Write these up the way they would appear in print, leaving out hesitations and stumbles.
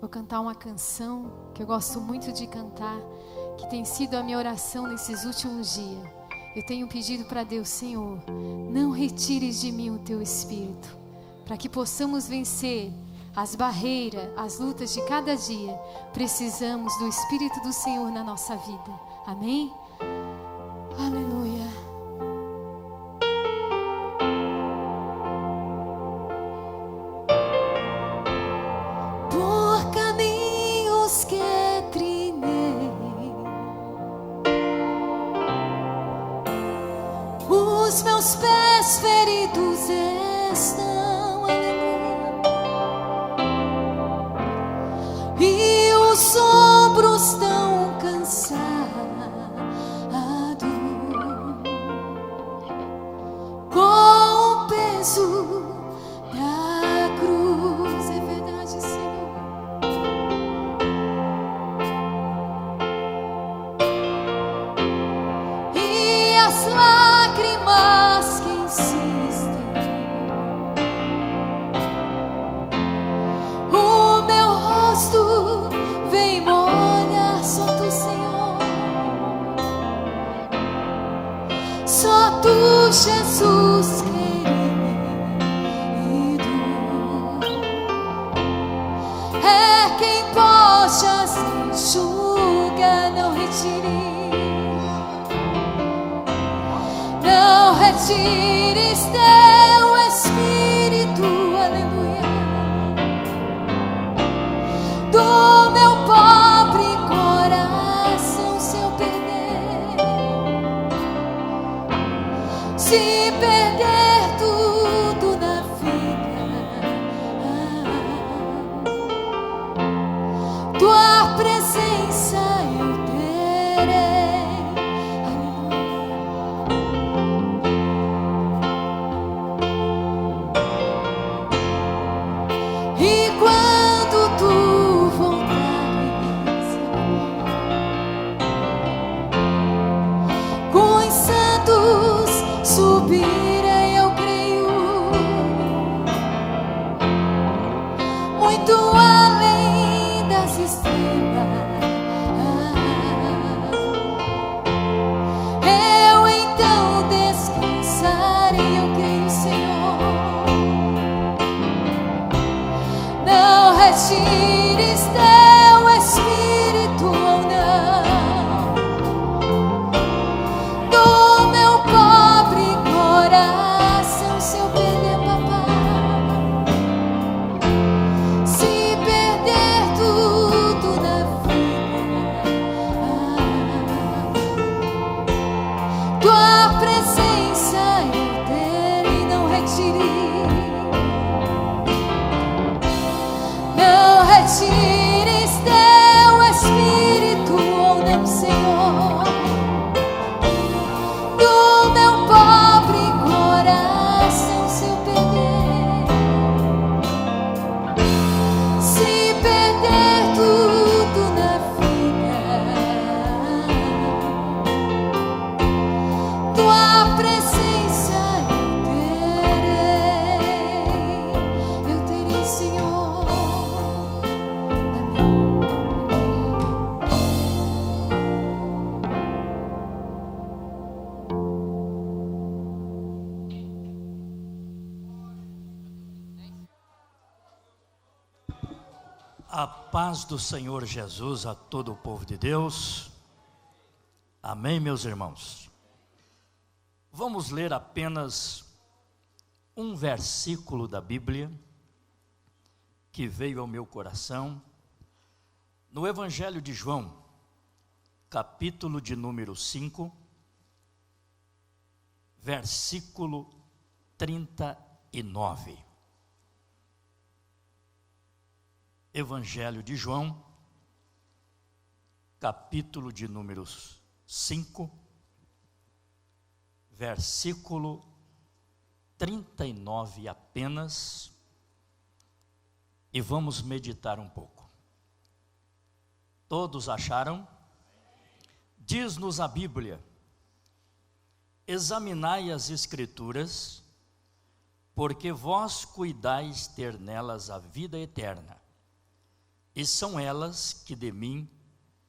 Vou cantar uma canção que eu gosto muito de cantar, que tem sido a minha oração nesses últimos dias. Eu tenho pedido para Deus: Senhor, não retires de mim o teu Espírito, para que possamos vencer as barreiras, as lutas de cada dia. Precisamos do Espírito do Senhor na nossa vida. Amém? Aleluia. Por caminhos que trilhei, os meus pés feridos estão, aleluia, e os ombros tão cansados, com o peso da cruz. É verdade, Senhor. E as lágrimas que insistem, o meu rosto vem molhar. Só tu, Senhor, só tu, Jesus querido, é quem pode as enxugar. Não retires teu Espírito, aleluia, do meu pobre coração. Se eu perder, se perder tudo na vida, tua presença eu terei. E quando tu voltares, com os santos subirei, eu creio, muito além das estrelas. Eu então descansarei, eu creio, Senhor. Não retires teu Espírito, ou não, do meu pobre coração. Se eu perder, papai, se perder tudo na vida, tua presença eu terei. Não retires teu Espírito, ou não, Senhor, do meu pobre coração. Se eu perder tudo na vida, tua presença eu terei, Senhor. A paz do Senhor Jesus a todo o povo de Deus. Amém, meus irmãos. Vamos ler apenas um versículo da Bíblia que veio ao meu coração, no Evangelho de João, capítulo de número 5, versículo 39. Evangelho de João, capítulo de número 5, versículo 39 apenas, e vamos meditar um pouco. Todos acharam? Diz-nos a Bíblia: examinai as Escrituras, porque vós cuidais ter nelas a vida eterna, e são elas que de mim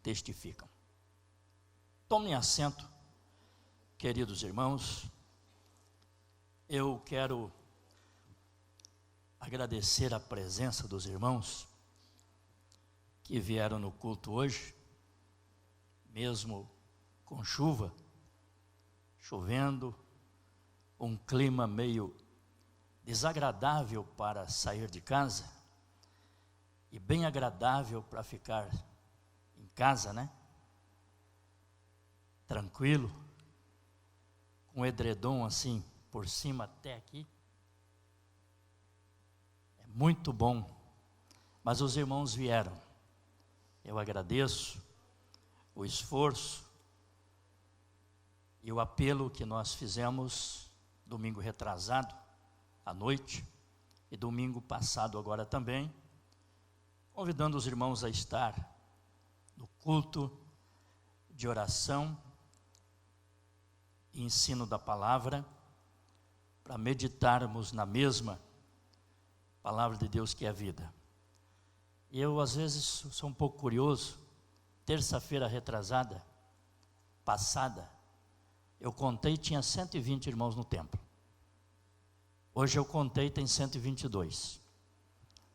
testificam. Tomem assento, queridos irmãos. Eu quero agradecer a presença dos irmãos que vieram no culto hoje, mesmo com chuva, chovendo, um clima meio desagradável para sair de casa e bem agradável para ficar em casa, né? Tranquilo, com o edredom assim por cima até aqui. É muito bom, mas os irmãos vieram. Eu agradeço o esforço e o apelo que nós fizemos domingo retrasado, à noite, e domingo passado agora também, convidando os irmãos a estar no culto de oração e ensino da palavra, para meditarmos na mesma palavra de Deus que é a vida. E eu às vezes sou um pouco curioso. Terça-feira retrasada, passada, eu contei, tinha 120 irmãos no templo. Hoje eu contei, tem 122.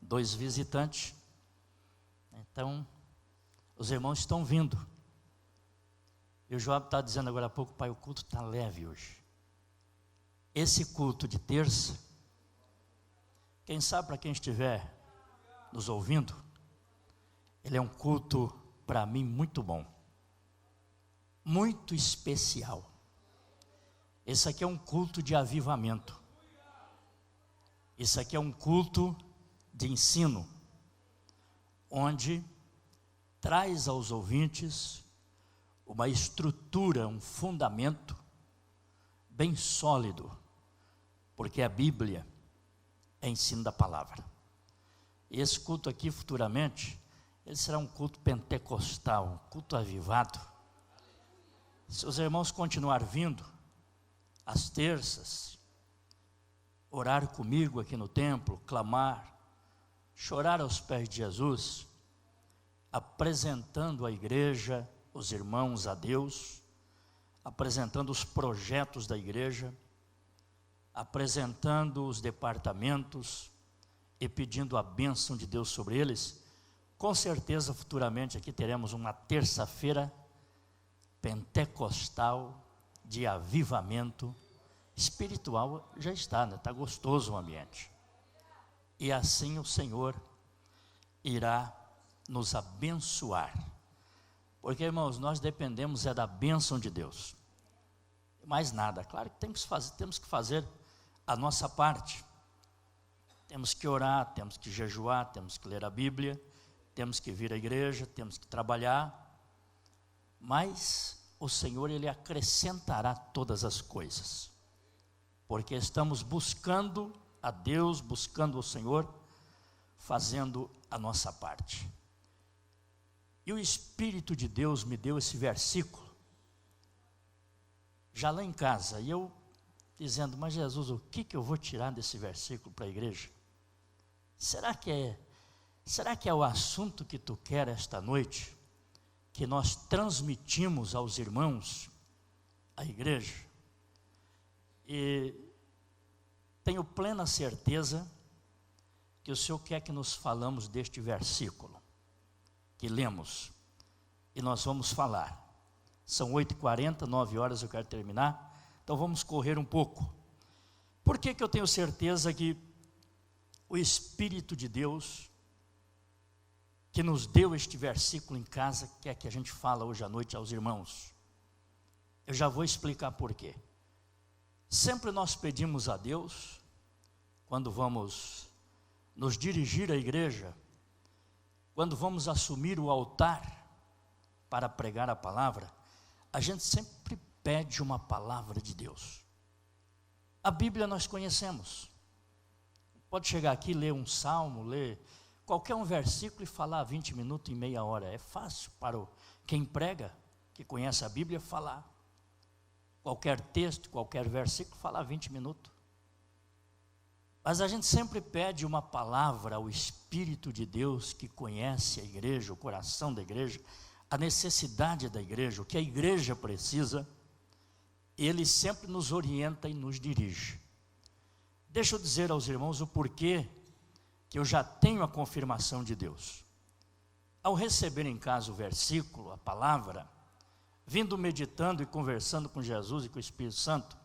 2 visitantes. Então, os irmãos estão vindo. E o Joab está dizendo agora há pouco: pai, o culto está leve hoje. Esse culto de terça, quem sabe, para quem estiver nos ouvindo, ele é um culto, para mim, muito bom, muito especial. Esse aqui é um culto de avivamento. Esse aqui é um culto de ensino, onde traz aos ouvintes uma estrutura, um fundamento bem sólido, porque a Bíblia é ensino da palavra. E esse culto aqui, futuramente, ele será um culto pentecostal, um culto avivado. Se os irmãos continuar vindo às terças, orar comigo aqui no templo, clamar, chorar aos pés de Jesus, apresentando a igreja, os irmãos a Deus, apresentando os projetos da igreja, apresentando os departamentos e pedindo a bênção de Deus sobre eles. Com certeza, futuramente aqui teremos uma terça-feira pentecostal de avivamento espiritual. Já está, né? Está gostoso o ambiente. E assim o Senhor irá nos abençoar. Porque, irmãos, nós dependemos da bênção de Deus. Mais nada. Claro que temos que fazer a nossa parte. Temos que orar, temos que jejuar, temos que ler a Bíblia, temos que vir à igreja, temos que trabalhar. Mas o Senhor, Ele acrescentará todas as coisas. Porque estamos buscando a Deus, buscando o Senhor, fazendo a nossa parte. E o Espírito de Deus me deu esse versículo, já lá em casa, e eu dizendo: mas Jesus, o que eu vou tirar desse versículo para a igreja? Será que é o assunto que tu quer esta noite, que nós transmitimos aos irmãos, à igreja? E tenho plena certeza que o Senhor quer que nos falamos deste versículo que lemos, e nós vamos falar. São 8h40, 9 horas eu quero terminar, então vamos correr um pouco. Por que eu tenho certeza que o Espírito de Deus, que nos deu este versículo em casa, quer que a gente fala hoje à noite aos irmãos? Eu já vou explicar por quê. Sempre nós pedimos a Deus, quando vamos nos dirigir à igreja, quando vamos assumir o altar para pregar a palavra, a gente sempre pede uma palavra de Deus. A Bíblia nós conhecemos. Pode chegar aqui, ler um salmo, ler qualquer um versículo e falar 20 minutos e meia hora. É fácil para quem prega, que conhece a Bíblia, falar. Qualquer texto, qualquer versículo, falar 20 minutos. Mas a gente sempre pede uma palavra ao Espírito de Deus, que conhece a igreja, o coração da igreja, a necessidade da igreja, o que a igreja precisa. Ele sempre nos orienta e nos dirige. Deixa eu dizer aos irmãos o porquê que eu já tenho a confirmação de Deus. Ao receber em casa o versículo, a palavra, vindo meditando e conversando com Jesus e com o Espírito Santo,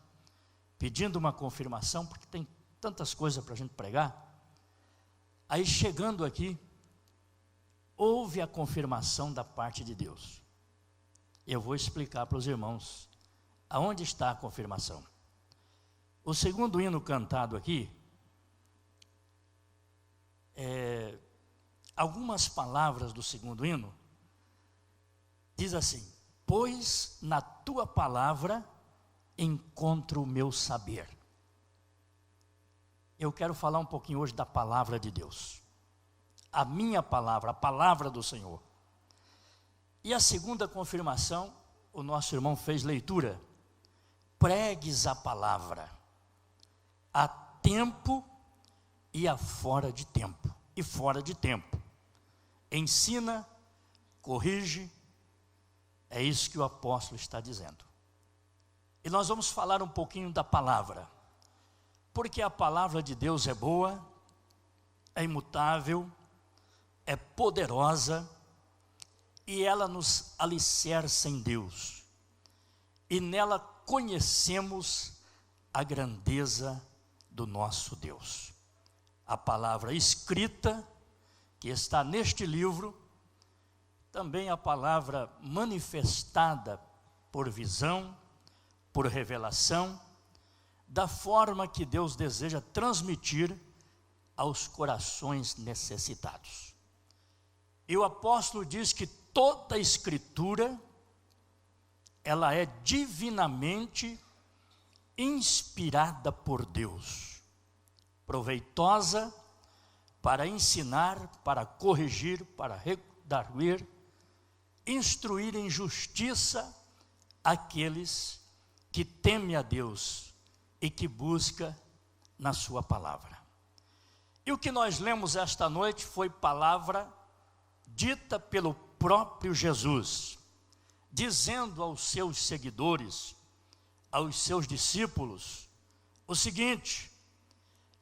pedindo uma confirmação, porque tem tantas coisas para a gente pregar, aí chegando aqui, houve a confirmação da parte de Deus. Eu vou explicar para os irmãos aonde está a confirmação. O segundo hino cantado aqui, algumas palavras do segundo hino, diz assim: pois na tua palavra encontro o meu saber. Eu quero falar um pouquinho hoje da palavra de Deus, a minha palavra, a palavra do Senhor. E a segunda confirmação, o nosso irmão fez leitura: pregues a palavra, a tempo e a fora de tempo, e fora de tempo. Ensina, corrige, é isso que o apóstolo está dizendo. E nós vamos falar um pouquinho da palavra, porque a palavra de Deus é boa, é imutável, é poderosa, e ela nos alicerça em Deus, e nela conhecemos a grandeza do nosso Deus. A palavra escrita, que está neste livro, também a palavra manifestada por visão, por revelação, da forma que Deus deseja transmitir aos corações necessitados. E o apóstolo diz que toda a escritura, ela é divinamente inspirada por Deus, proveitosa para ensinar, para corrigir, para redarguir, instruir em justiça aqueles que temem a Deus e que busca na sua palavra. E o que nós lemos esta noite foi palavra dita pelo próprio Jesus, dizendo aos seus seguidores, aos seus discípulos, o seguinte: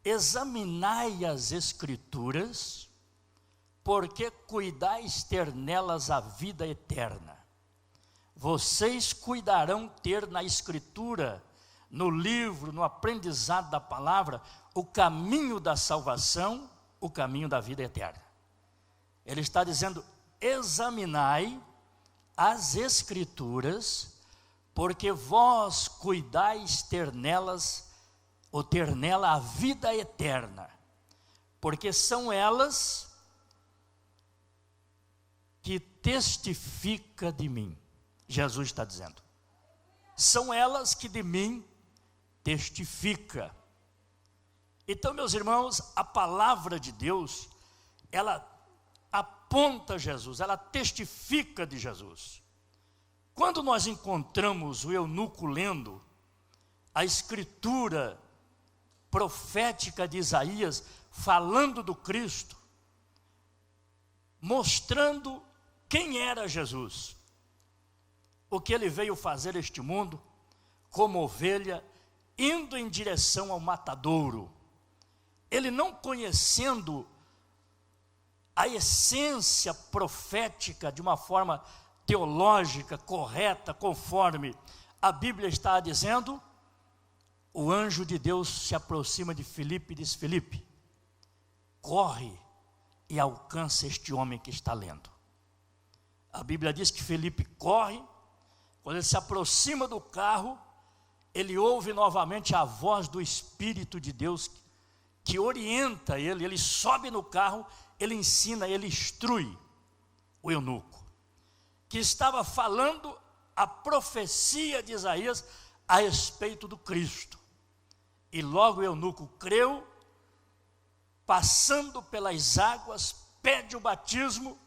examinai as Escrituras, porque cuidais ter nelas a vida eterna. Vocês cuidarão ter na Escritura, no livro, no aprendizado da palavra, o caminho da salvação, o caminho da vida eterna. Ele está dizendo: examinai as Escrituras, porque vós cuidais ter nelas, ou ter nela a vida eterna, porque são elas que testificam de mim. Jesus está dizendo, são elas que de mim testificam. Então, meus irmãos, a palavra de Deus, ela aponta Jesus, ela testifica de Jesus. Quando nós encontramos o eunuco lendo a escritura profética de Isaías, falando do Cristo, mostrando quem era Jesus, o que ele veio fazer este mundo, como ovelha, indo em direção ao matadouro. Ele, não conhecendo a essência profética de uma forma teológica, correta, conforme a Bíblia está dizendo, o anjo de Deus se aproxima de Filipe e diz: Filipe, corre e alcança este homem que está lendo. A Bíblia diz que Filipe corre. Quando ele se aproxima do carro, ele ouve novamente a voz do Espírito de Deus, que orienta ele. Ele sobe no carro, ele ensina, ele instrui o eunuco, que estava falando a profecia de Isaías a respeito do Cristo. E logo o eunuco creu, passando pelas águas, pede o batismo,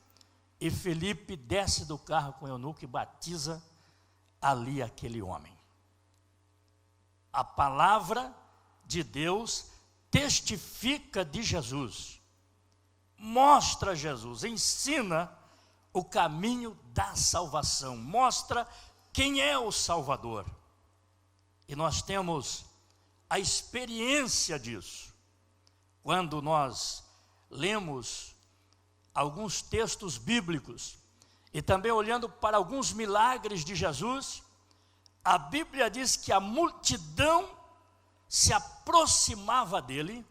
e Filipe desce do carro com o eunuco e batiza ali aquele homem. A palavra de Deus testifica de Jesus, mostra Jesus, ensina o caminho da salvação, mostra quem é o Salvador. E nós temos a experiência disso, quando nós lemos alguns textos bíblicos, e também olhando para alguns milagres de Jesus, a Bíblia diz que a multidão se aproximava dele,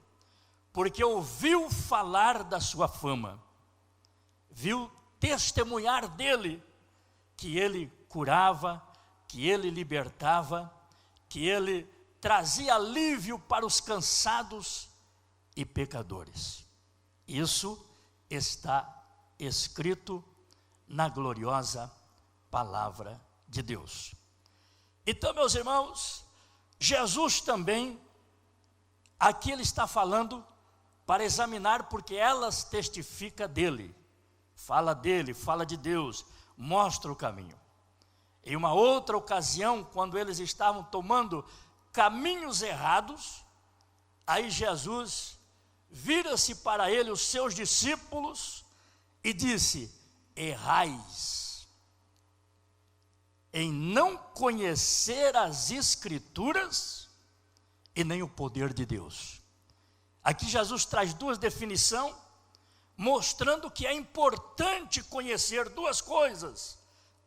porque ouviu falar da sua fama, viu testemunhar dele, que ele curava, que ele libertava, que ele trazia alívio para os cansados e pecadores. Isso está escrito na gloriosa palavra de Deus. Então, meus irmãos, Jesus também, aqui ele está falando para examinar, porque elas testificam dele, fala de Deus, mostra o caminho. Em uma outra ocasião, quando eles estavam tomando caminhos errados, aí Jesus vira-se para ele, os seus discípulos, e disse: errais em não conhecer as Escrituras e nem o poder de Deus. Aqui Jesus traz duas definições, mostrando que é importante conhecer duas coisas: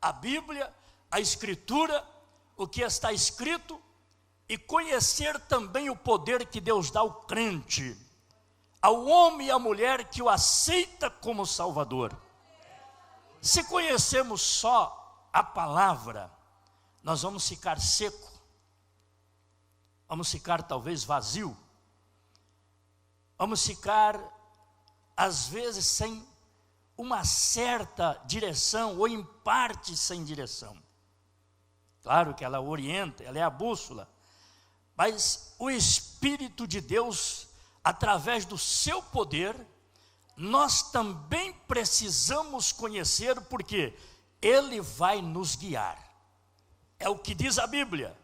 a Bíblia, a Escritura, o que está escrito, e conhecer também o poder que Deus dá ao crente, ao homem e à mulher que o aceita como Salvador. Se conhecemos só a palavra, nós vamos ficar seco, vamos ficar talvez vazio, vamos ficar às vezes sem uma certa direção, ou em parte sem direção. Claro que ela orienta, ela é a bússola, mas o Espírito de Deus, através do seu poder, nós também precisamos conhecer, porque Ele vai nos guiar. É o que diz a Bíblia: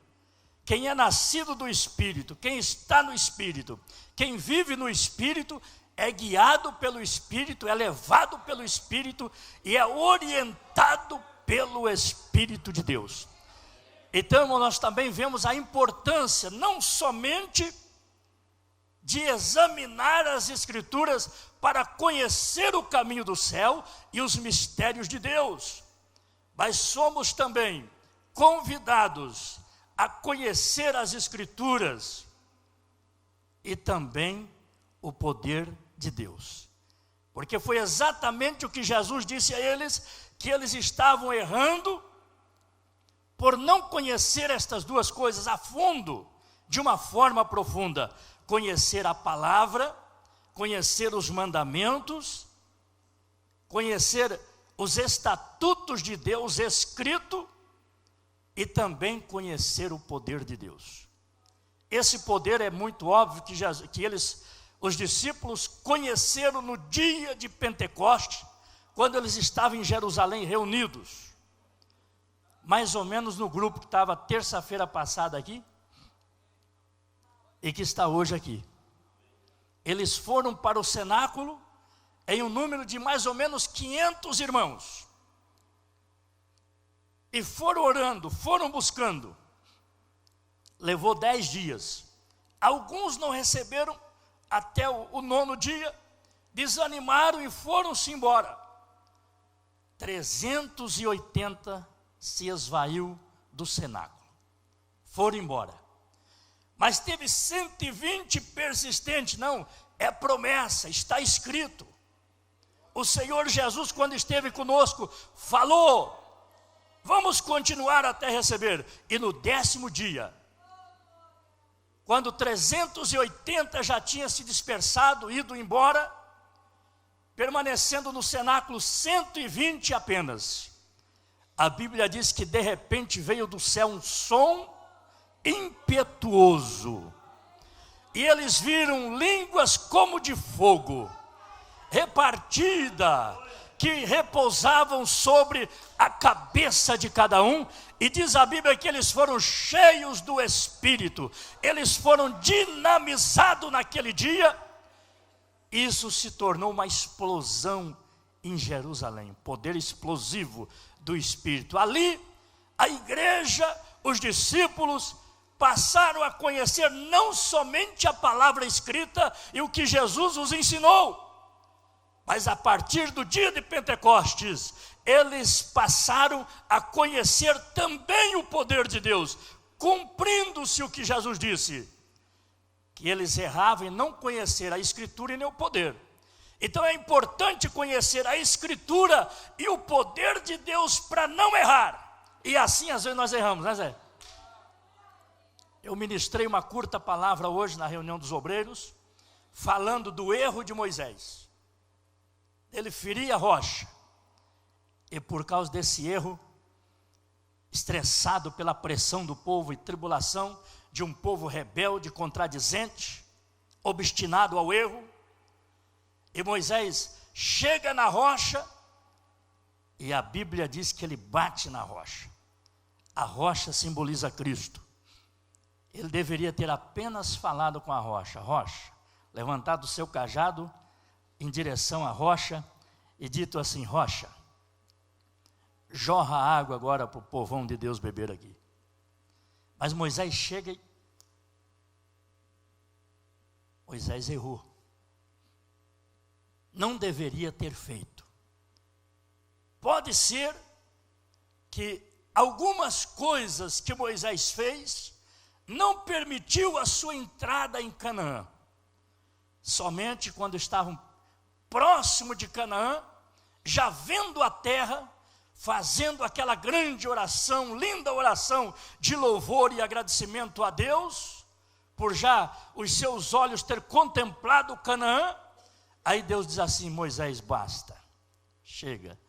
quem é nascido do Espírito, quem está no Espírito, quem vive no Espírito, é guiado pelo Espírito, é levado pelo Espírito e é orientado pelo Espírito de Deus. Então, nós também vemos a importância não somente de examinar as Escrituras para conhecer o caminho do céu e os mistérios de Deus, mas somos também convidados a conhecer as Escrituras e também o poder de Deus, porque foi exatamente o que Jesus disse a eles, que eles estavam errando por não conhecer estas duas coisas a fundo, de uma forma profunda: conhecer a palavra, conhecer os mandamentos, conhecer os estatutos de Deus escrito, e também conhecer o poder de Deus. Esse poder é muito óbvio que os discípulos conheceram no dia de Pentecostes, quando eles estavam em Jerusalém reunidos, mais ou menos no grupo que estava terça-feira passada aqui, e que está hoje aqui. Eles foram para o cenáculo em um número de mais ou menos 500 irmãos, e foram orando, foram buscando. Levou 10 dias. Alguns não receberam até o 9º dia, desanimaram e foram-se embora. 380 se esvaiu do cenáculo, foram embora. Mas teve 120 persistentes. Não, é promessa, está escrito. O Senhor Jesus, quando esteve conosco, falou: vamos continuar até receber. E no 10º dia, quando 380 já tinha se dispersado, ido embora, permanecendo no cenáculo 120 apenas, a Bíblia diz que de repente veio do céu um som impetuoso, e eles viram línguas como de fogo, repartida que repousavam sobre a cabeça de cada um, e diz a Bíblia que eles foram cheios do Espírito, eles foram dinamizados naquele dia. Isso se tornou uma explosão em Jerusalém, poder explosivo do Espírito. Ali, a igreja, os discípulos passaram a conhecer não somente a palavra escrita e o que Jesus os ensinou, mas a partir do dia de Pentecostes, eles passaram a conhecer também o poder de Deus, cumprindo-se o que Jesus disse, que eles erravam em não conhecer a Escritura e nem o poder. Então é importante conhecer a Escritura e o poder de Deus para não errar. E assim às vezes nós erramos, né, Zé? Eu ministrei uma curta palavra hoje na reunião dos obreiros, falando do erro de Moisés. Ele feria a rocha, e por causa desse erro, estressado pela pressão do povo e tribulação de um povo rebelde, contradizente, obstinado ao erro, e Moisés chega na rocha, e a Bíblia diz que ele bate na rocha. A rocha simboliza Cristo. Ele deveria ter apenas falado com a rocha: rocha, levantado o seu cajado em direção à rocha e dito assim: rocha, jorra água agora para o povão de Deus beber aqui. Mas Moisés chega e Moisés errou. Não deveria ter feito. Pode ser que algumas coisas que Moisés fez não permitiu a sua entrada em Canaã. Somente quando estavam próximo de Canaã, já vendo a terra, fazendo aquela grande oração, linda oração de louvor e agradecimento a Deus, por já os seus olhos ter contemplado Canaã, aí Deus diz assim: Moisés, basta, chega,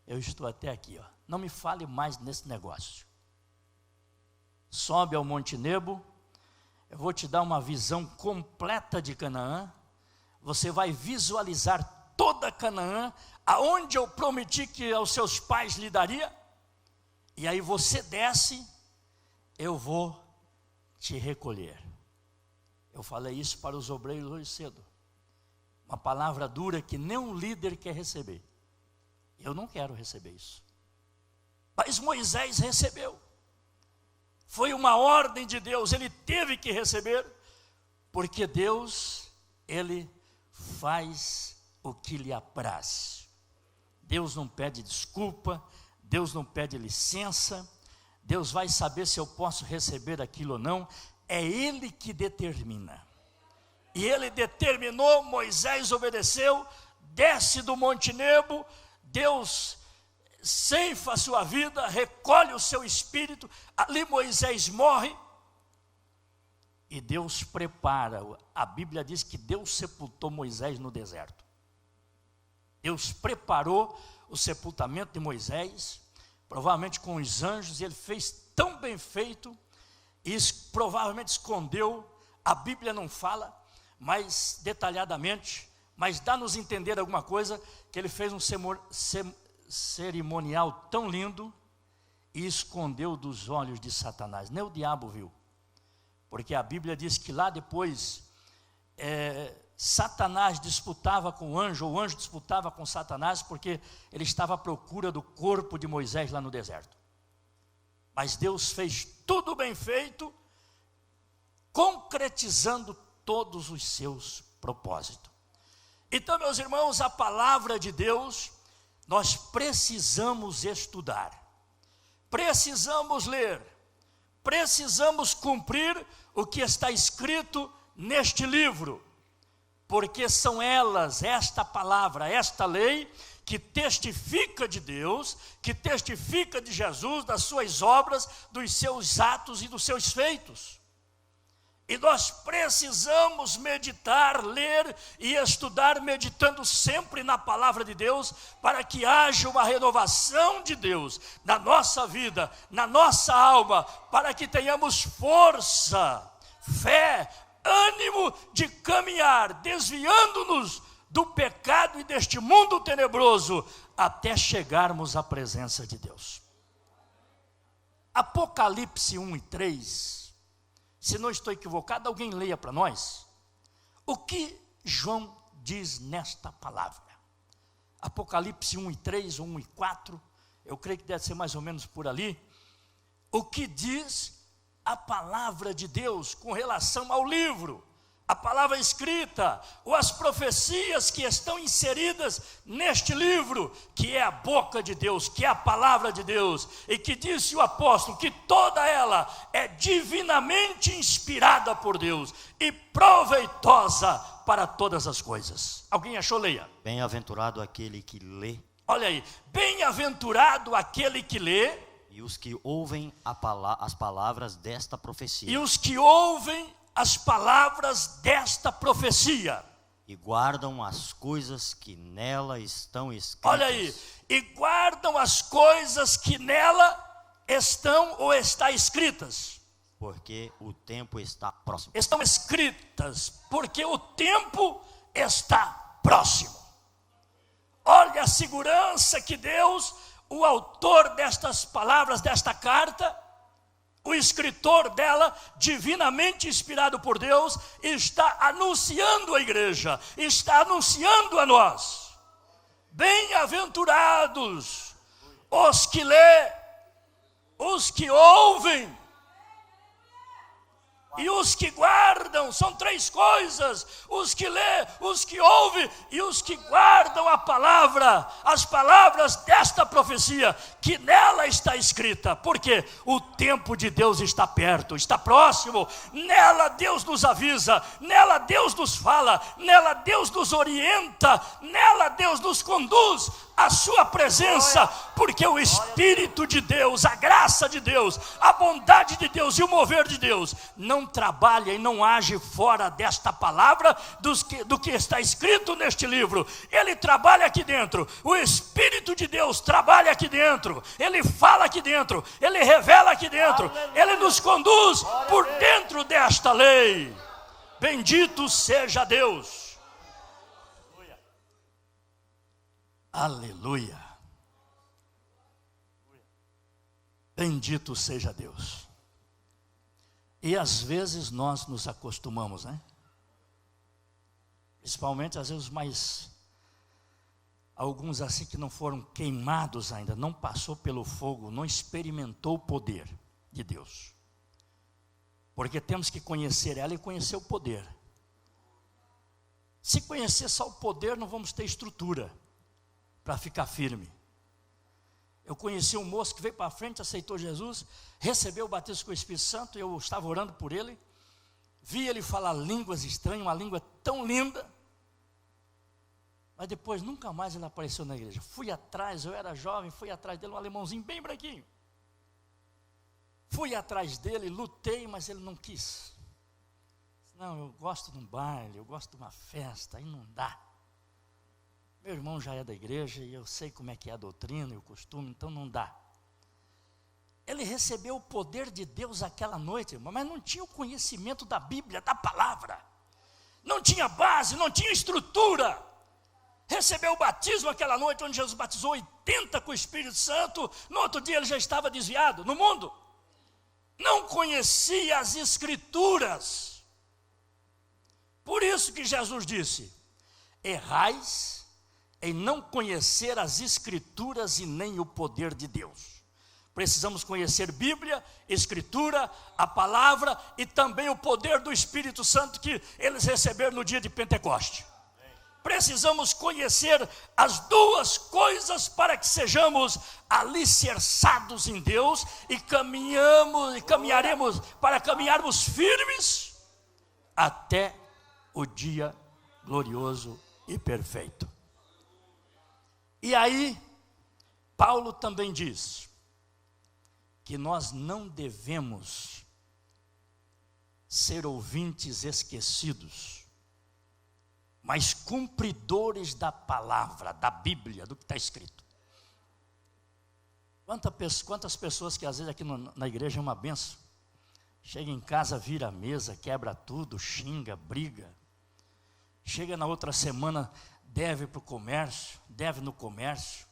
eu estou até aqui, ó. Não me fale mais nesse negócio. Sobe ao Monte Nebo, eu vou te dar uma visão completa de Canaã, você vai visualizar toda Canaã, aonde eu prometi que aos seus pais lhe daria, e aí você desce, eu vou te recolher. Eu falei isso para os obreiros hoje cedo, uma palavra dura que nem um líder quer receber. Eu não quero receber isso, mas Moisés recebeu. Foi uma ordem de Deus, ele teve que receber, porque Deus, ele faz o que lhe apraz. Deus não pede desculpa, Deus não pede licença, Deus vai saber se eu posso receber aquilo ou não, é Ele que determina. E Ele determinou, Moisés obedeceu, desce do Monte Nebo, Deus ceifa a sua vida, recolhe o seu espírito, ali Moisés morre, e Deus prepara, a Bíblia diz que Deus sepultou Moisés no deserto. Deus preparou o sepultamento de Moisés, provavelmente com os anjos, e ele fez tão bem feito, e provavelmente escondeu, a Bíblia não fala, mais detalhadamente, mas dá-nos entender alguma coisa, que ele fez um cerimonial tão lindo, e escondeu dos olhos de Satanás, nem o diabo viu, porque a Bíblia diz que lá depois, Satanás disputava com o anjo disputava com Satanás, porque ele estava à procura do corpo de Moisés lá no deserto, mas Deus fez tudo bem feito, concretizando todos os seus propósitos. Então, meus irmãos, a palavra de Deus, nós precisamos estudar, precisamos ler, precisamos cumprir o que está escrito neste livro, porque são elas, esta palavra, esta lei, que testifica de Deus, que testifica de Jesus, das suas obras, dos seus atos e dos seus feitos. E nós precisamos meditar, ler e estudar, meditando sempre na palavra de Deus, para que haja uma renovação de Deus na nossa vida, na nossa alma, para que tenhamos força, fé, ânimo de caminhar, desviando-nos do pecado e deste mundo tenebroso, até chegarmos à presença de Deus. Apocalipse 1 e 3, se não estou equivocado, alguém leia para nós, o que João diz nesta palavra. Apocalipse 1 e 3, 1 e 4, eu creio que deve ser mais ou menos por ali, o que diz a palavra de Deus com relação ao livro, a palavra escrita, ou as profecias que estão inseridas neste livro, que é a boca de Deus, que é a palavra de Deus, e que disse o apóstolo que toda ela é divinamente inspirada por Deus e proveitosa para todas as coisas. Alguém achou? Leia. Bem-aventurado aquele que lê. Olha aí, bem-aventurado aquele que lê. E os que ouvem as palavras desta profecia. E os que ouvem as palavras desta profecia. E guardam as coisas que nela estão escritas. Olha aí, e guardam as coisas que nela estão ou está escritas. Porque o tempo está próximo. Estão escritas, porque o tempo está próximo. Olha a segurança que Deus, o autor destas palavras, desta carta, o escritor dela, divinamente inspirado por Deus, está anunciando à igreja, está anunciando a nós. Bem-aventurados os que lê, os que ouvem e os que guardam. São três coisas: os que lê, os que ouvem e os que guardam a palavra, as palavras desta profecia, que nela está escrita. Porque o tempo de Deus está perto, está próximo. Nela Deus nos avisa, nela Deus nos fala, nela Deus nos orienta, nela Deus nos conduz à sua presença, porque o Espírito de Deus, a graça de Deus, a bondade de Deus e o mover de Deus não trabalha e não age fora desta palavra, do que está escrito neste livro. Ele trabalha aqui dentro, o Espírito de Deus trabalha aqui dentro, Ele fala aqui dentro, Ele revela aqui dentro, Ele nos conduz por dentro desta lei. Bendito seja Deus. Aleluia. Bendito seja Deus. E às vezes nós nos acostumamos, né? Principalmente às vezes alguns assim que não foram queimados ainda, não passou pelo fogo, não experimentou o poder de Deus. Porque temos que conhecer ela e conhecer o poder. Se conhecer só o poder, não vamos ter estrutura para ficar firme. Eu conheci um moço que veio para frente, aceitou Jesus, recebeu o batismo com o Espírito Santo, eu estava orando por ele, vi ele falar línguas estranhas, uma língua tão linda, mas depois nunca mais ele apareceu na igreja. Fui atrás, eu era jovem, fui atrás dele, um alemãozinho bem branquinho. Fui atrás dele, lutei, mas ele não quis. Não, eu gosto de um baile, eu gosto de uma festa, aí não dá. Meu irmão já é da igreja e eu sei como é que é a doutrina e o costume, então não dá. Ele recebeu o poder de Deus aquela noite, irmão, mas não tinha o conhecimento da Bíblia, da palavra. Não tinha base, não tinha estrutura. Recebeu o batismo aquela noite, onde Jesus batizou 80 com o Espírito Santo. No outro dia ele já estava desviado no mundo. Não conhecia as Escrituras. Por isso que Jesus disse: errais em não conhecer as Escrituras e nem o poder de Deus. Precisamos conhecer Bíblia, Escritura, a palavra e também o poder do Espírito Santo que eles receberam no dia de Pentecoste. Precisamos conhecer as duas coisas para que sejamos alicerçados em Deus e caminharmos firmes até o dia glorioso e perfeito. E aí, Paulo também diz que nós não devemos ser ouvintes esquecidos, mas cumpridores da palavra, da Bíblia, do que está escrito. Quantas pessoas que às vezes aqui na igreja é uma benção, chega em casa, vira a mesa, quebra tudo, xinga, briga, chega na outra semana, deve para o comércio, deve no comércio.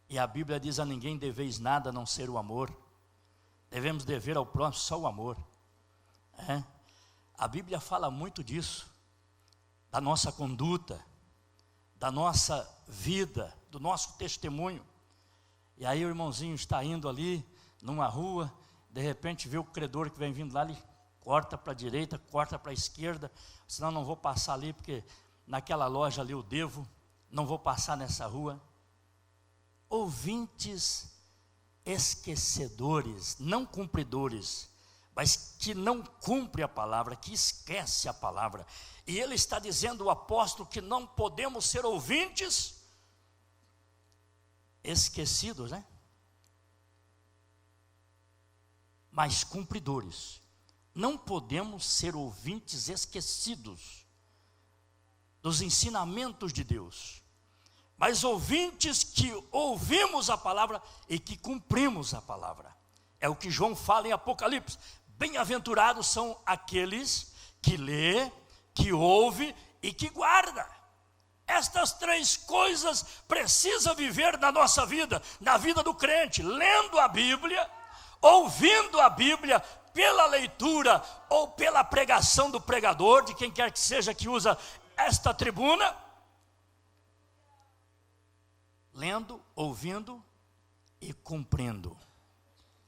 E a Bíblia diz: a ninguém deveis nada a não ser o amor. Devemos dever ao próximo só o amor. A Bíblia fala muito disso, da nossa conduta, da nossa vida, do nosso testemunho. E aí o irmãozinho está indo ali numa rua, de repente vê o credor que vem vindo lá, ele corta para a direita, corta para a esquerda, senão não vou passar ali, porque naquela loja ali eu devo, não vou passar nessa rua. Ouvintes esquecedores, não cumpridores, mas que não cumpre a palavra, que esquece a palavra. E ele está dizendo, o apóstolo, que não podemos ser ouvintes esquecidos, mas cumpridores. Não podemos ser ouvintes esquecidos dos ensinamentos de Deus, mas ouvintes que ouvimos a palavra e que cumprimos a palavra. É o que João fala em Apocalipse: bem-aventurados são aqueles que lê, que ouve e que guarda. Estas três coisas precisa viver na nossa vida, na vida do crente: lendo a Bíblia, ouvindo a Bíblia pela leitura ou pela pregação do pregador, de quem quer que seja que usa esta tribuna. Lendo, ouvindo e cumprindo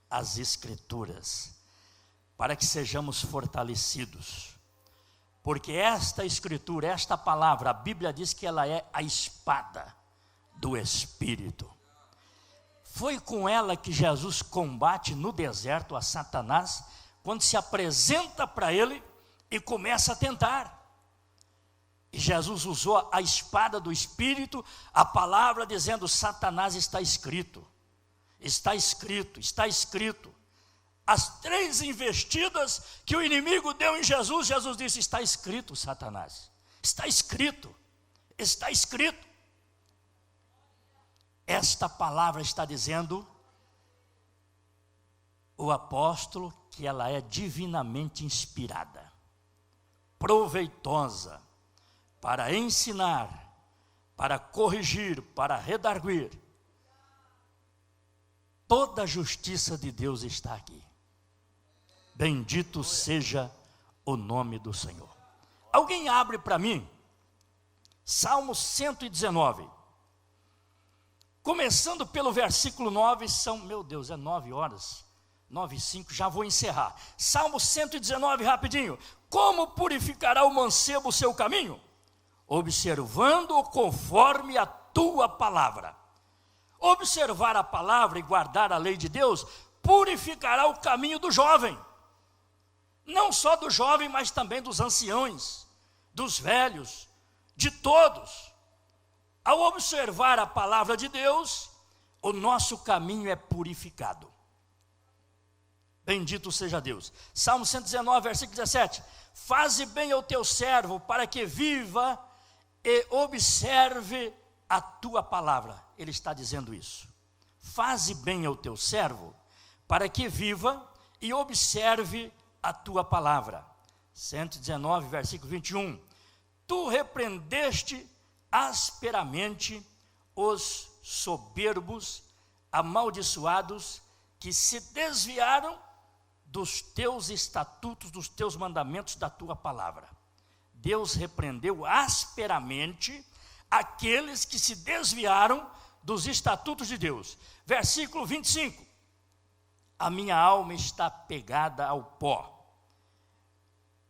as Escrituras, para que sejamos fortalecidos. Porque esta Escritura, esta palavra, a Bíblia diz que ela é a espada do Espírito. Foi com ela que Jesus combate no deserto a Satanás, quando se apresenta para ele e começa a tentar. E Jesus usou a espada do Espírito, a palavra, dizendo: Satanás, está escrito, está escrito, está escrito. As três investidas que o inimigo deu em Jesus, Jesus disse: está escrito, Satanás, está escrito, está escrito. Esta palavra está dizendo, o apóstolo, que ela é divinamente inspirada, proveitosa, para ensinar, para corrigir, para redarguir. Toda a justiça de Deus está aqui. Bendito seja o nome do Senhor. Alguém abre para mim Salmo 119, começando pelo versículo 9. São, meu Deus, é 9 horas, 9:05, já vou encerrar. Salmo 119, rapidinho. Como purificará o mancebo o seu caminho? Observando-o conforme a tua palavra. Observar a palavra e guardar a lei de Deus purificará o caminho do jovem. Não só do jovem, mas também dos anciões, dos velhos, de todos. Ao observar a palavra de Deus, o nosso caminho é purificado. Bendito seja Deus. Salmo 119, versículo 17. Faze bem ao teu servo, para que viva e observe a tua palavra. Ele está dizendo isso. Faze bem ao teu servo, para que viva e observe a tua palavra. 119, versículo 21. Tu repreendeste asperamente os soberbos, amaldiçoados, que se desviaram dos teus estatutos, dos teus mandamentos, da tua palavra. Deus repreendeu asperamente aqueles que se desviaram dos estatutos de Deus. Versículo 25. A minha alma está pegada ao pó.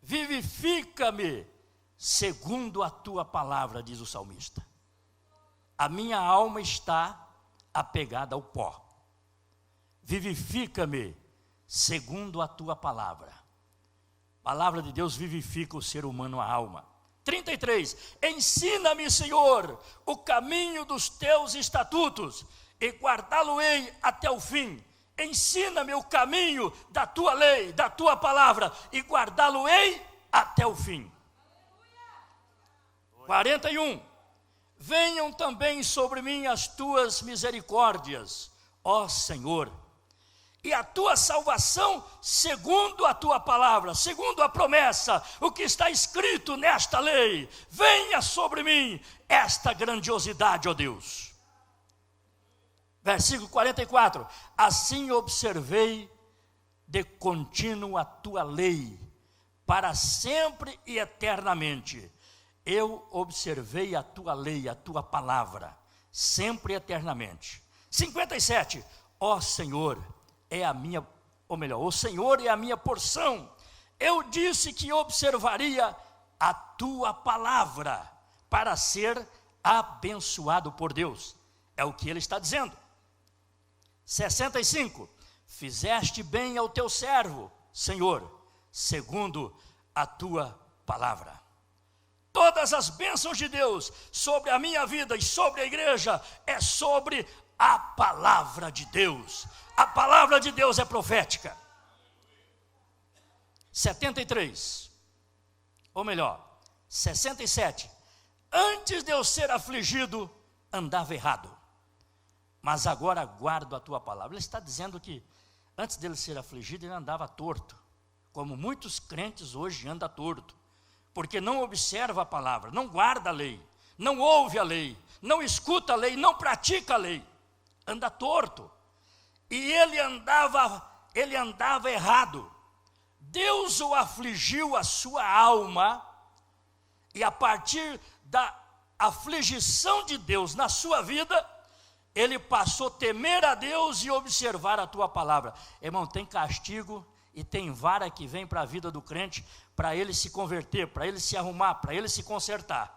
Vivifica-me segundo a tua palavra, diz o salmista. A minha alma está apegada ao pó. Vivifica-me segundo a tua palavra. A palavra de Deus vivifica o ser humano, a alma. 33. Ensina-me, Senhor, o caminho dos teus estatutos, e guardá-lo-ei até o fim. Ensina-me o caminho da tua lei, da tua palavra, e guardá-lo-ei até o fim. 41. Venham também sobre mim as tuas misericórdias, ó Senhor, e a tua salvação segundo a tua palavra, segundo a promessa, o que está escrito nesta lei. Venha sobre mim esta grandiosidade, ó Deus. Versículo 44, assim observei de contínuo a tua lei, para sempre e eternamente. Eu observei a tua lei, a tua palavra, sempre e eternamente. 57, ó Senhor, é a minha, ou melhor, o Senhor é a minha porção. Eu disse que observaria a tua palavra para ser abençoado por Deus. É o que ele está dizendo. 65, fizeste bem ao teu servo, Senhor, segundo a tua palavra. Todas as bênçãos de Deus sobre a minha vida e sobre a igreja é sobre a palavra de Deus. A palavra de Deus é profética. 73, ou melhor, 67. Antes de eu ser afligido, andava errado, mas agora guardo a tua palavra. Ele está dizendo que antes dele ser afligido, ele andava torto, como muitos crentes hoje andam torto, porque não observa a palavra, não guarda a lei, não ouve a lei, não escuta a lei, não pratica a lei, anda torto. E ele andava errado. Deus o afligiu a sua alma, e a partir da afligição de Deus na sua vida, ele passou a temer a Deus e observar a tua palavra. Irmão, tem castigo e tem vara que vem para a vida do crente, para ele se converter, para ele se arrumar, para ele se consertar.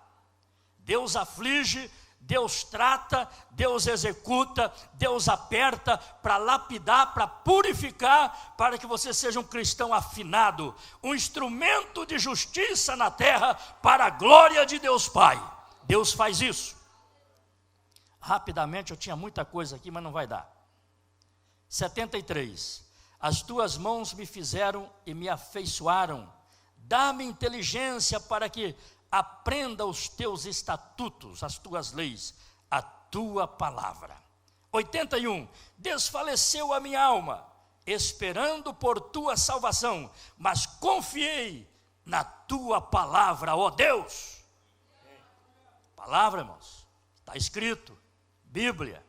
Deus aflige, Deus trata, Deus executa, Deus aperta para lapidar, para purificar, para que você seja um cristão afinado, um instrumento de justiça na terra para a glória de Deus Pai. Deus faz isso. Rapidamente, eu tinha muita coisa aqui, mas não vai dar. 73, as tuas mãos me fizeram e me afeiçoaram, dá-me inteligência para que aprenda os teus estatutos, as tuas leis, a tua palavra. 81, desfaleceu a minha alma, esperando por tua salvação, mas confiei na tua palavra, ó Deus. Palavra, irmãos, está escrito, Bíblia.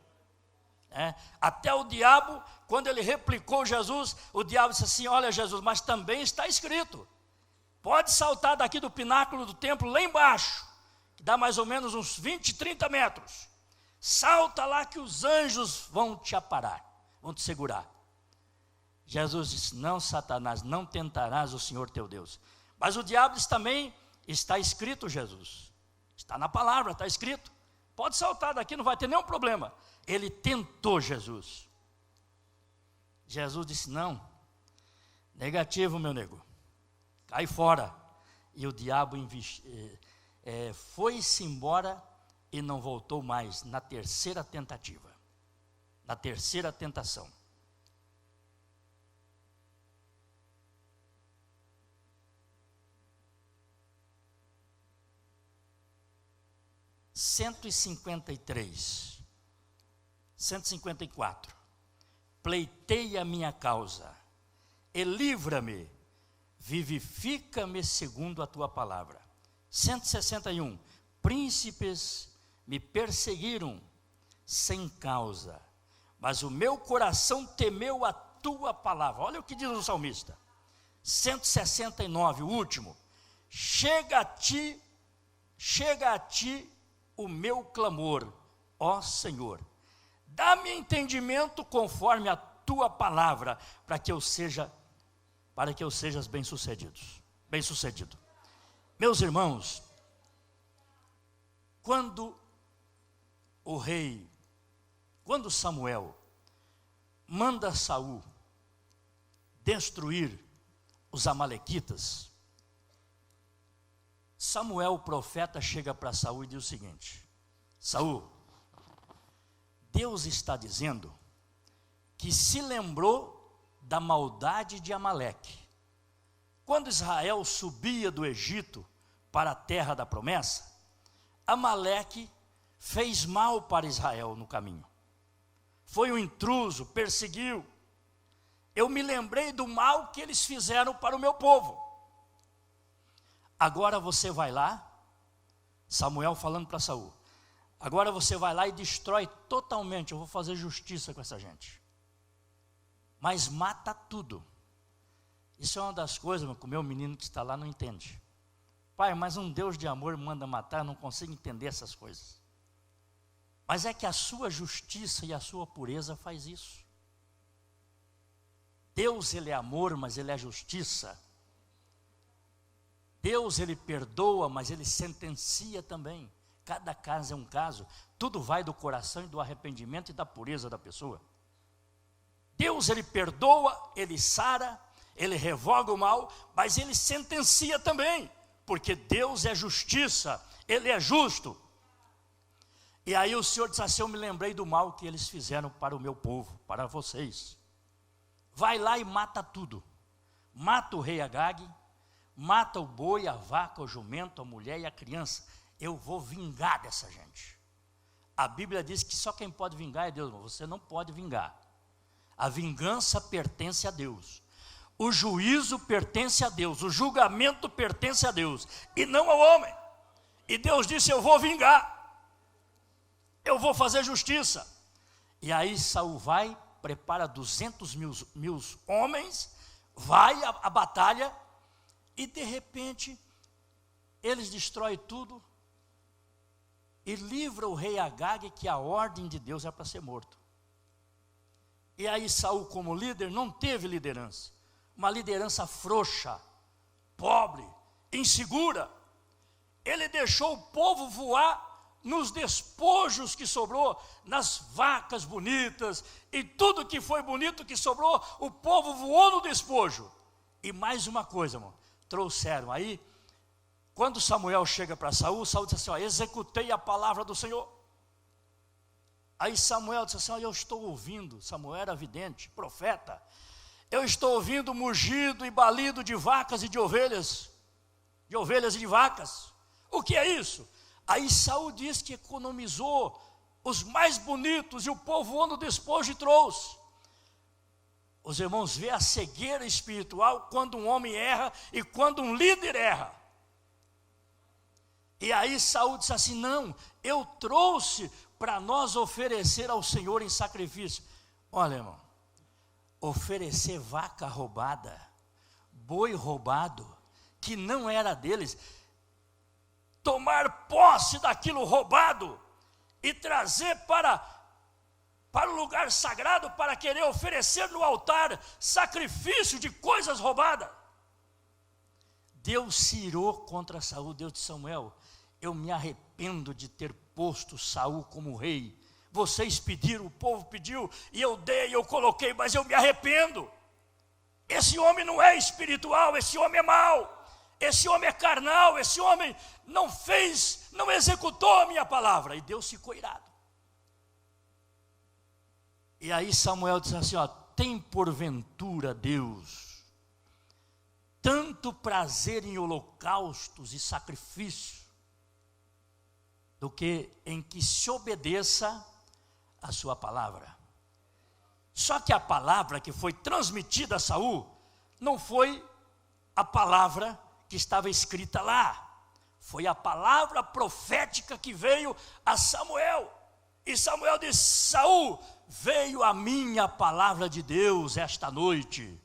Até o diabo, quando ele replicou Jesus, o diabo disse assim: olha Jesus, mas também está escrito. Pode saltar daqui do pináculo do templo lá embaixo, que dá mais ou menos uns 20, 30 metros. Salta lá que os anjos vão te aparar, vão te segurar. Jesus disse: não, Satanás, não tentarás o Senhor teu Deus. Mas o diabo disse também: está escrito, Jesus. Está na palavra, está escrito. Pode saltar daqui, não vai ter nenhum problema. Ele tentou Jesus. Jesus disse: não, negativo, meu nego. Cai fora. E o diabo foi-se embora e não voltou mais na terceira tentativa, na terceira tentação. (153) 154. Pleiteia a minha causa e livra-me, vivifica-me segundo a tua palavra. 161. Príncipes me perseguiram sem causa, mas o meu coração temeu a tua palavra. Olha o que diz o salmista. 169, o último. Chega a ti o meu clamor, ó Senhor. Dá-me entendimento conforme a tua palavra, para que eu seja bem-sucedido. Meus irmãos, quando Samuel manda Saul destruir os amalequitas, Samuel, o profeta, chega para Saul e diz o seguinte: Saul, Deus está dizendo que se lembrou da maldade de Amaleque. Quando Israel subia do Egito para a terra da promessa, Amaleque fez mal para Israel no caminho. Foi um intruso, perseguiu. eu me lembrei do mal que eles fizeram para o meu povo. Agora você vai lá, Samuel falando para Saul, agora você vai lá e destrói totalmente, eu vou fazer justiça com essa gente. Mas mata tudo. Isso é uma das coisas que o meu menino que está lá não entende. Pai, mas um Deus de amor manda matar, eu não consigo entender essas coisas. Mas é que a sua justiça e a sua pureza faz isso. Deus, Ele é amor, mas Ele é justiça. Deus, Ele perdoa, mas Ele sentencia também. Cada caso é um caso. Tudo vai do coração e do arrependimento e da pureza da pessoa. Deus, Ele perdoa, Ele sara, Ele revoga o mal, mas Ele sentencia também. Porque Deus é justiça, Ele é justo. E aí o Senhor disse assim, eu me lembrei do mal que eles fizeram para o meu povo, para vocês. Vai lá e mata tudo. Mata o rei Agag, mata o boi, a vaca, o jumento, a mulher e a criança. Eu vou vingar dessa gente. A Bíblia diz que só quem pode vingar é Deus, mas você não pode vingar. A vingança pertence a Deus. O juízo pertence a Deus, o julgamento pertence a Deus, e não ao homem. E Deus disse, eu vou vingar. Eu vou fazer justiça. E aí Saul vai, prepara 200 mil homens, vai à batalha, e de repente, eles destroem tudo, e livra o rei Agag, que a ordem de Deus é para ser morto. E aí Saul, como líder, não teve liderança. Uma liderança frouxa, pobre, insegura. Ele deixou o povo voar nos despojos que sobrou, nas vacas bonitas, e tudo que foi bonito que sobrou, o povo voou no despojo. E mais uma coisa, irmão, trouxeram aí, quando Samuel chega para Saul, Saul diz assim, ó, executei a palavra do Senhor. Aí Samuel diz assim, ó, eu estou ouvindo, Samuel era vidente, profeta, eu estou ouvindo mugido e balido de vacas e de ovelhas e de vacas. O que é isso? Aí Saul diz que economizou os mais bonitos e o povo voou no despojo e trouxe. Os irmãos, vê a cegueira espiritual quando um homem erra e quando um líder erra. E aí Saul disse assim, não, eu trouxe para nós oferecer ao Senhor em sacrifício. Olha, irmão, oferecer vaca roubada, boi roubado, que não era deles, tomar posse daquilo roubado e trazer para o lugar sagrado para querer oferecer no altar sacrifício de coisas roubadas. Deus se irou contra Saul. Deus disse, Samuel, eu me arrependo de ter posto Saul como rei. Vocês pediram, o povo pediu, e eu dei, eu coloquei, mas eu me arrependo. Esse homem não é espiritual, esse homem é mau, esse homem é carnal, esse homem não executou a minha palavra. E Deus ficou irado. E aí Samuel disse assim, ó, tem porventura Deus tanto prazer em holocaustos e sacrifícios, do que em que se obedeça a sua palavra. Só que a palavra que foi transmitida a Saul não foi a palavra que estava escrita lá, foi a palavra profética que veio a Samuel. E Samuel disse, Saul, veio a minha palavra de Deus esta noite.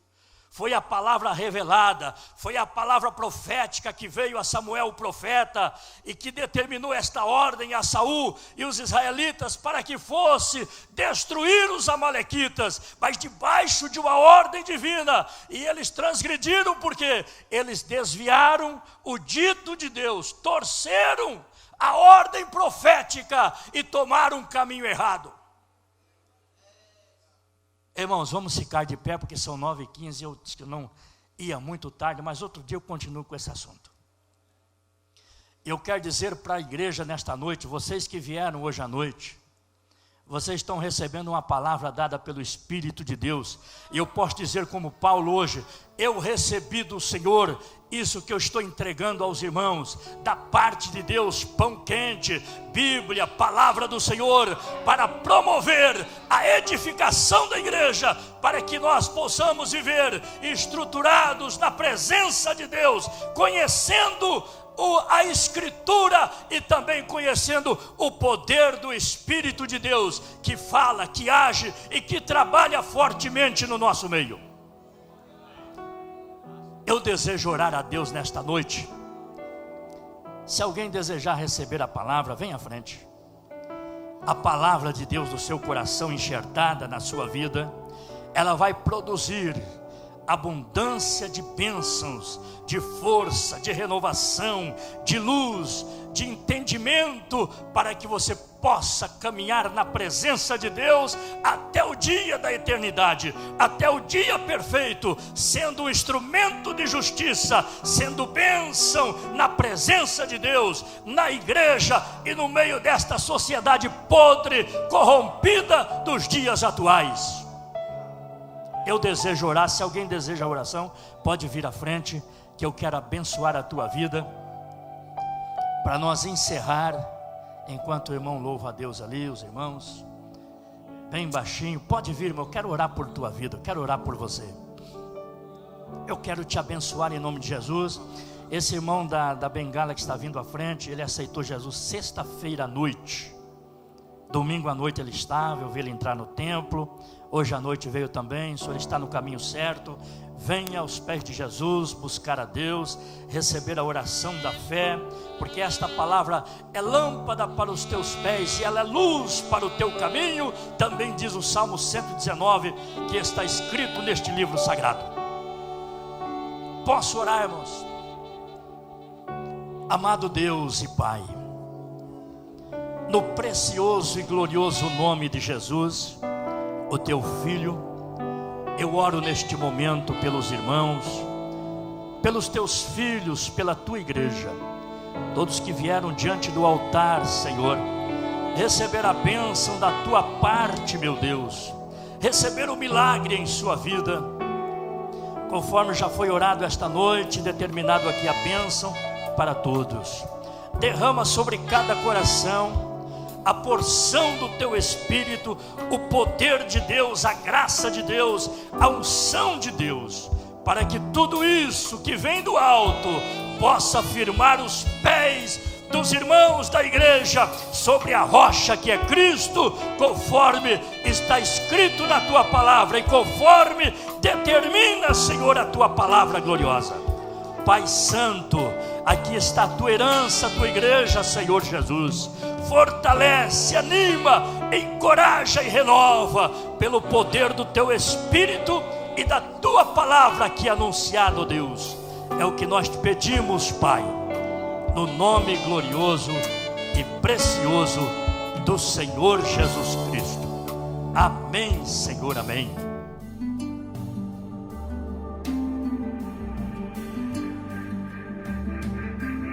Foi a palavra revelada, foi a palavra profética que veio a Samuel o profeta e que determinou esta ordem a Saul e os israelitas para que fosse destruir os amalequitas, mas debaixo de uma ordem divina. E eles transgrediram porque eles desviaram o dito de Deus, torceram a ordem profética e tomaram um caminho errado. Irmãos, vamos ficar de pé, porque são 9h15, eu disse que eu não ia muito tarde, mas outro dia eu continuo com esse assunto. Eu quero dizer para a igreja nesta noite, vocês que vieram hoje à noite, Vocês estão recebendo uma palavra dada pelo Espírito de Deus. E eu posso dizer como Paulo hoje: eu recebi do Senhor isso que eu estou entregando aos irmãos, da parte de Deus, pão quente, Bíblia, palavra do Senhor, para promover a edificação da igreja, para que nós possamos viver estruturados na presença de Deus, conhecendo a Escritura e também conhecendo o poder do Espírito de Deus, que fala, que age e que trabalha fortemente no nosso meio. Eu desejo orar a Deus nesta noite. Se alguém desejar receber a palavra, vem à frente. A palavra de Deus do seu coração enxertada na sua vida, ela vai produzir abundância de bênçãos, de força, de renovação, de luz, de entendimento, para que você possa caminhar na presença de Deus até o dia da eternidade, até o dia perfeito, sendo um instrumento de justiça, sendo bênção na presença de Deus, na igreja e no meio desta sociedade podre, corrompida dos dias atuais. Eu desejo orar. Se alguém deseja a oração, pode vir à frente, que eu quero abençoar a tua vida, para nós encerrar, enquanto o irmão louva a Deus ali, os irmãos, bem baixinho, pode vir, irmão, eu quero orar por tua vida, eu quero orar por você, eu quero te abençoar em nome de Jesus. Esse irmão da bengala que está vindo à frente, ele aceitou Jesus sexta-feira à noite, domingo à noite ele estava, eu vi ele entrar no templo, hoje à noite veio também. O senhor está no caminho certo. Venha aos pés de Jesus, buscar a Deus, receber a oração da fé, porque esta palavra é lâmpada para os teus pés e ela é luz para o teu caminho. Também diz o Salmo 119, que está escrito neste livro sagrado. Posso orar, irmãos? Amado Deus e Pai, no precioso e glorioso nome de Jesus, o teu Filho, eu oro neste momento pelos irmãos, pelos teus filhos, pela tua igreja, todos que vieram diante do altar, Senhor, receber a bênção da tua parte, meu Deus, receber o milagre em sua vida, conforme já foi orado esta noite, determinado aqui a bênção para todos. Derrama sobre cada coração a porção do teu Espírito, o poder de Deus, a graça de Deus, a unção de Deus, para que tudo isso que vem do alto possa firmar os pés dos irmãos da igreja sobre a rocha que é Cristo, conforme está escrito na tua palavra e conforme determina, Senhor, a tua palavra gloriosa. Pai Santo, aqui está a tua herança, a tua igreja, Senhor Jesus. Fortalece, anima, encoraja e renova pelo poder do teu Espírito e da tua palavra aqui anunciada, ó Deus. É o que nós te pedimos, Pai, no nome glorioso e precioso do Senhor Jesus Cristo. Amém, Senhor, amém.